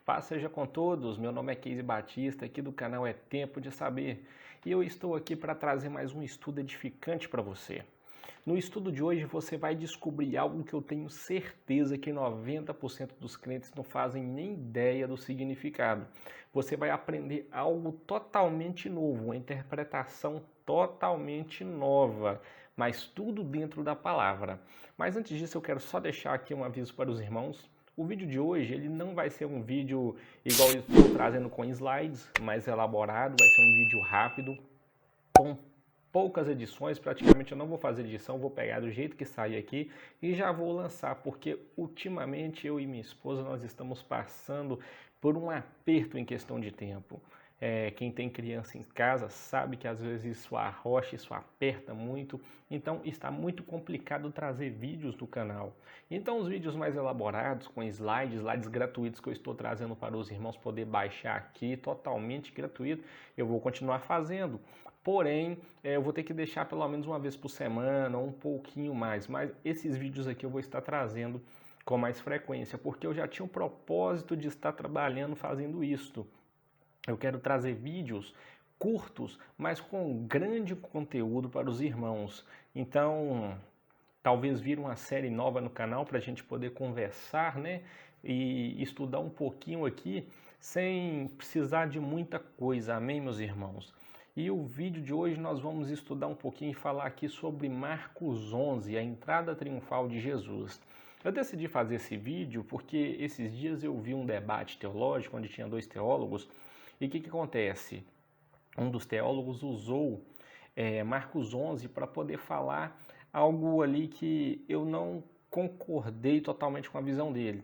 Paz seja com todos, meu nome é Keise Batista, aqui do canal É Tempo de Saber, e eu estou aqui para trazer mais um estudo edificante para você. No estudo de hoje você vai descobrir algo que eu tenho certeza que 90% dos clientes não fazem nem ideia do significado. Você vai aprender algo totalmente novo, uma interpretação totalmente nova, mas tudo dentro da palavra. Mas antes disso eu quero só deixar aqui um aviso para os irmãos. O vídeo de hoje ele não vai ser um vídeo igual eu estou trazendo com slides, mais elaborado, vai ser um vídeo rápido, com poucas edições, praticamente eu não vou fazer edição, vou pegar do jeito que sair aqui e já vou lançar, porque ultimamente eu e minha esposa nós estamos passando por um aperto em questão de tempo. Quem tem criança em casa sabe que às vezes isso arrocha, isso aperta muito, então está muito complicado trazer vídeos do canal. Então os vídeos mais elaborados, com slides gratuitos que eu estou trazendo para os irmãos poder baixar aqui, totalmente gratuito, eu vou continuar fazendo. Porém, eu vou ter que deixar pelo menos uma vez por semana, um pouquinho mais, mas esses vídeos aqui eu vou estar trazendo com mais frequência, porque eu já tinha o propósito de estar trabalhando fazendo isto. Eu quero trazer vídeos curtos, mas com grande conteúdo para os irmãos. Então, talvez vir uma série nova no canal para a gente poder conversar, né? E estudar um pouquinho aqui, sem precisar de muita coisa, amém, meus irmãos? E o vídeo de hoje nós vamos estudar um pouquinho e falar aqui sobre Marcos 11, a entrada triunfal de Jesus. Eu decidi fazer esse vídeo porque esses dias eu vi um debate teológico onde tinha dois teólogos. E o que acontece? Um dos teólogos usou Marcos 11 para poder falar algo ali que eu não concordei totalmente com a visão dele.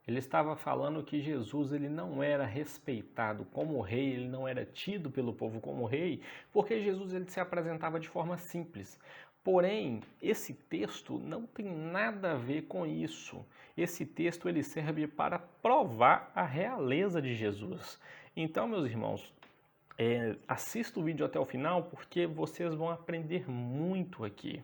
Ele estava falando que Jesus ele não era respeitado como rei, ele não era tido pelo povo como rei, porque Jesus ele se apresentava de forma simples. Porém, esse texto não tem nada a ver com isso. Esse texto ele serve para provar a realeza de Jesus. Então, meus irmãos, assista o vídeo até o final porque vocês vão aprender muito aqui.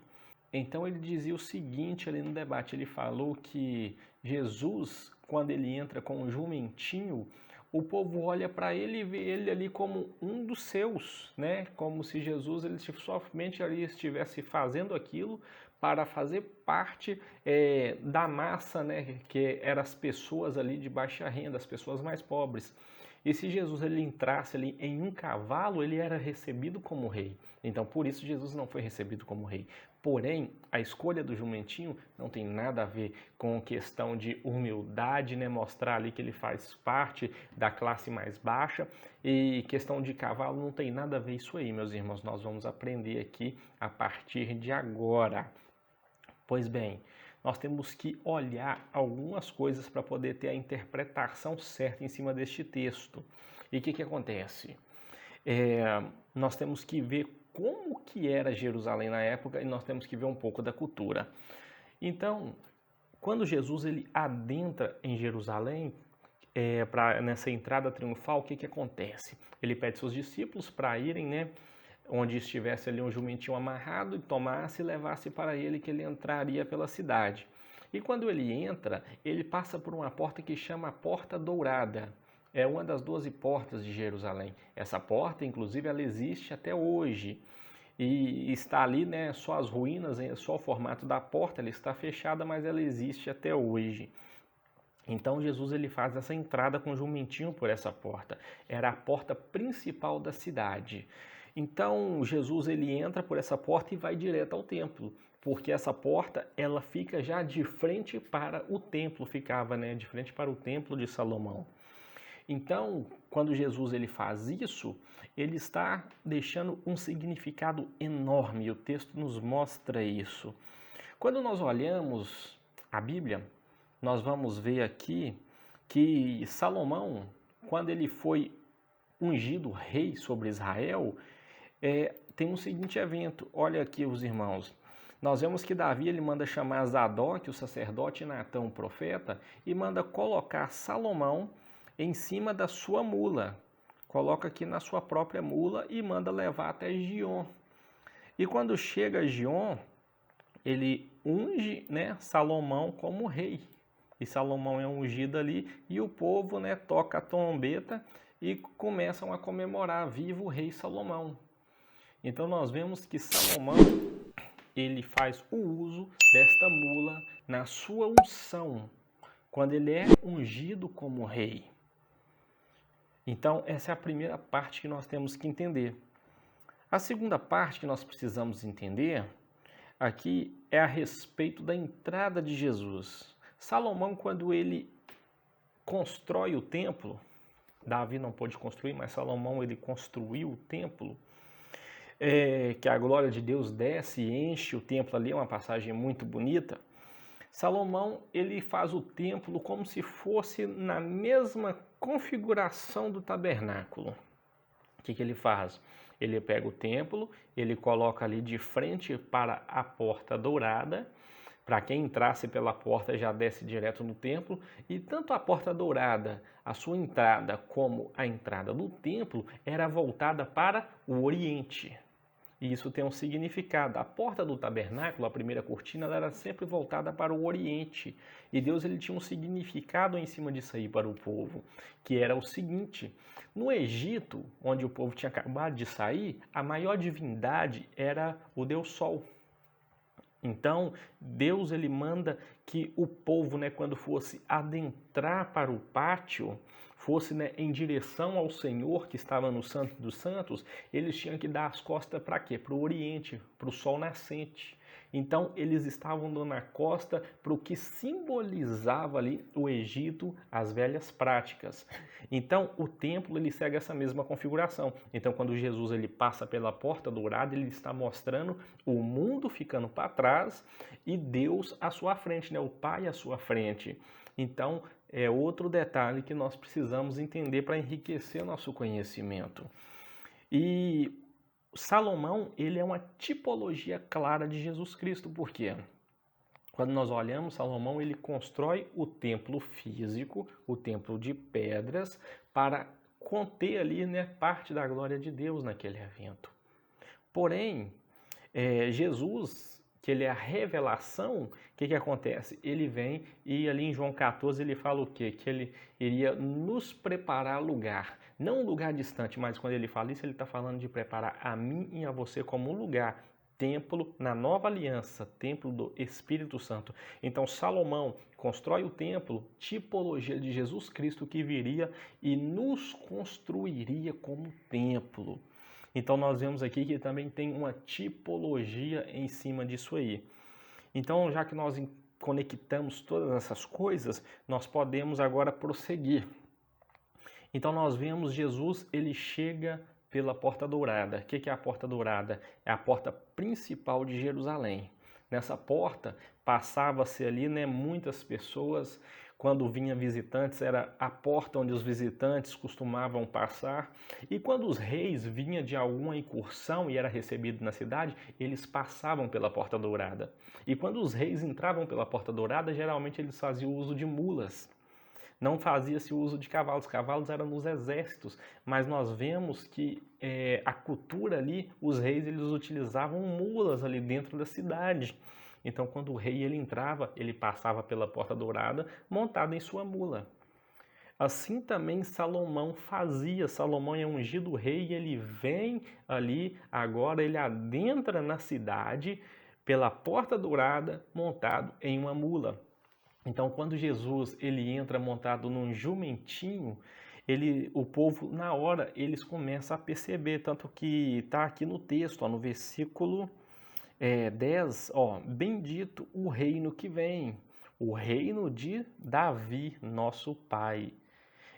Então ele dizia o seguinte ali no debate, ele falou que Jesus, quando ele entra com um jumentinho, o povo olha para ele e vê ele ali como um dos seus, né? Como se Jesus ele somente ali estivesse fazendo aquilo para fazer parte da massa, né? Que eram as pessoas ali de baixa renda, as pessoas mais pobres. E se Jesus ele entrasse ali em um cavalo, ele era recebido como rei. Então, por isso, Jesus não foi recebido como rei. Porém, a escolha do jumentinho não tem nada a ver com questão de humildade, né? Mostrar ali que ele faz parte da classe mais baixa. E questão de cavalo não tem nada a ver isso aí, meus irmãos. Nós vamos aprender aqui a partir de agora. Pois bem, nós temos que olhar algumas coisas para poder ter a interpretação certa em cima deste texto. E o que acontece? Nós temos que ver como que era Jerusalém na época e nós temos que ver um pouco da cultura. Então, quando Jesus ele adentra em Jerusalém, nessa entrada triunfal, o que acontece? Ele pede seus discípulos para irem, né? Onde estivesse ali um jumentinho amarrado, e tomasse e levasse para ele, que ele entraria pela cidade. E quando ele entra, ele passa por uma porta que chama a Porta Dourada. É uma das 12 portas de Jerusalém. Essa porta, inclusive, ela existe até hoje. E está ali, né, só as ruínas, só o formato da porta, ela está fechada, mas ela existe até hoje. Então Jesus ele faz essa entrada com o jumentinho por essa porta. Era a porta principal da cidade. Então Jesus ele entra por essa porta e vai direto ao templo, porque essa porta ela fica já de frente para o templo, ficava, né, de frente para o templo de Salomão. Então, quando Jesus ele faz isso, ele está deixando um significado enorme, e o texto nos mostra isso. Quando nós olhamos a Bíblia, nós vamos ver aqui que Salomão, quando ele foi ungido rei sobre Israel, tem um seguinte evento. Olha aqui os irmãos. Nós vemos que Davi ele manda chamar Zadok, o sacerdote, e Natã, o profeta, e manda colocar Salomão em cima da sua mula. Coloca aqui na sua própria mula e manda levar até Gion. E quando chega a Gion, ele unge, né, Salomão como rei. e Salomão é ungido ali, e o povo, né, toca a trombeta e começam a comemorar, viva o rei Salomão. Então nós vemos que Salomão, ele faz o uso desta mula na sua unção, quando ele é ungido como rei. Então essa é a primeira parte que nós temos que entender. A segunda parte que nós precisamos entender aqui é a respeito da entrada de Jesus. Salomão, quando ele constrói o templo, Davi não pôde construir, mas Salomão ele construiu o templo, que a glória de Deus desce e enche o templo ali, é uma passagem muito bonita. Salomão ele faz o templo como se fosse na mesma configuração do tabernáculo. O que ele faz? Ele pega o templo, ele coloca ali de frente para a porta dourada, para quem entrasse pela porta já desce direto no templo, e tanto a porta dourada, a sua entrada, como a entrada do templo, era voltada para o oriente. E isso tem um significado. A porta do tabernáculo, a primeira cortina, ela era sempre voltada para o oriente. E Deus ele tinha um significado em cima disso aí para o povo, que era o seguinte: no Egito, onde o povo tinha acabado de sair, a maior divindade era o Deus Sol. Então, Deus ele manda que o povo, né, quando fosse adentrar para o pátio, fosse, né, em direção ao Senhor que estava no Santo dos Santos, eles tinham que dar as costas para quê? Para o Oriente, para o sol nascente. Então, eles estavam dando a costa para o que simbolizava ali o Egito, as velhas práticas. Então, o templo ele segue essa mesma configuração. Então, quando Jesus ele passa pela porta dourada, ele está mostrando o mundo ficando para trás e Deus à sua frente, né? O Pai à sua frente. Então, é outro detalhe que nós precisamos entender para enriquecer nosso conhecimento. E Salomão, ele é uma tipologia clara de Jesus Cristo, por quê? Quando nós olhamos, Salomão, ele constrói o templo físico, o templo de pedras, para conter ali, né, parte da glória de Deus naquele evento. Porém, Jesus, que ele é a revelação, o que acontece? Ele vem e ali em João 14 ele fala o quê? Que ele iria nos preparar lugar. Não um lugar distante, mas quando ele fala isso, ele está falando de preparar a mim e a você como um lugar. Templo na nova aliança, templo do Espírito Santo. Então Salomão constrói o templo, tipologia de Jesus Cristo que viria e nos construiria como templo. Então nós vemos aqui que também tem uma tipologia em cima disso aí. Então, já que nós conectamos todas essas coisas, nós podemos agora prosseguir. Então nós vemos Jesus, ele chega pela porta dourada. O que é a porta dourada? É a porta principal de Jerusalém. Nessa porta passava-se ali, né, muitas pessoas. Quando vinha visitantes, era a porta onde os visitantes costumavam passar. E quando os reis vinham de alguma incursão e era recebido na cidade, eles passavam pela porta dourada. E quando os reis entravam pela porta dourada, geralmente eles faziam uso de mulas. Não fazia-se uso de cavalos, cavalos eram nos exércitos, mas nós vemos que a cultura ali, os reis eles utilizavam mulas ali dentro da cidade. Então quando o rei ele entrava, ele passava pela porta dourada montado em sua mula. Assim também Salomão fazia. Salomão é ungido rei e ele vem ali, agora ele adentra na cidade pela porta dourada montado em uma mula. Então, quando Jesus ele entra montado num jumentinho, o povo, na hora, eles começam a perceber, tanto que está aqui no texto, no versículo 10, bendito o reino que vem, o reino de Davi, nosso pai.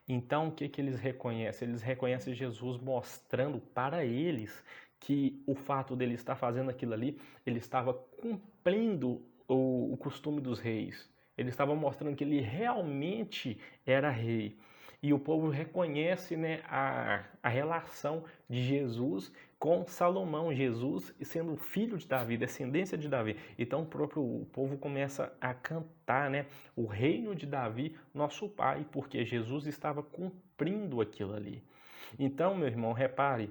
Então, o que eles reconhecem? Eles reconhecem Jesus mostrando para eles que o fato dele estar fazendo aquilo ali, ele estava cumprindo o costume dos reis. Ele estava mostrando que ele realmente era rei. E o povo reconhece, né, a relação de Jesus com Salomão. Jesus sendo filho de Davi, descendência de Davi. Então o povo começa a cantar, né, o reino de Davi, nosso pai, porque Jesus estava cumprindo aquilo ali. Então, meu irmão, repare,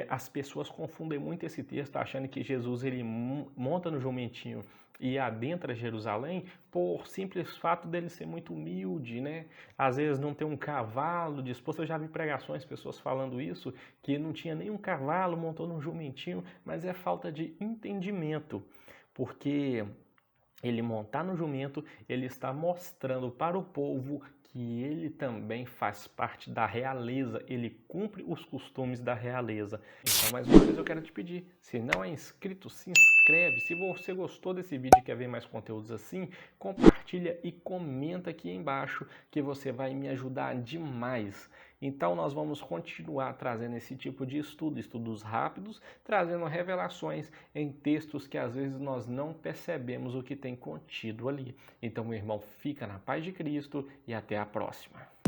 as pessoas confundem muito esse texto achando que Jesus ele monta no jumentinho e adentra Jerusalém por simples fato dele ser muito humilde, né? Às vezes não ter um cavalo disposto. Eu já vi pregações, pessoas falando isso, que não tinha nenhum cavalo, montou num jumentinho, mas é falta de entendimento, porque ele montar no jumento, ele está mostrando para o povo que ele também faz parte da realeza, ele cumpre os costumes da realeza. Então, mais uma vez, eu quero te pedir, se não é inscrito, se inscreve. Se você gostou desse vídeo e quer ver mais conteúdos assim, compartilha e comenta aqui embaixo, que você vai me ajudar demais. Então, nós vamos continuar trazendo esse tipo de estudos rápidos, trazendo revelações em textos que às vezes nós não percebemos o que tem contido ali. Então, meu irmão, fica na paz de Cristo e até a próxima.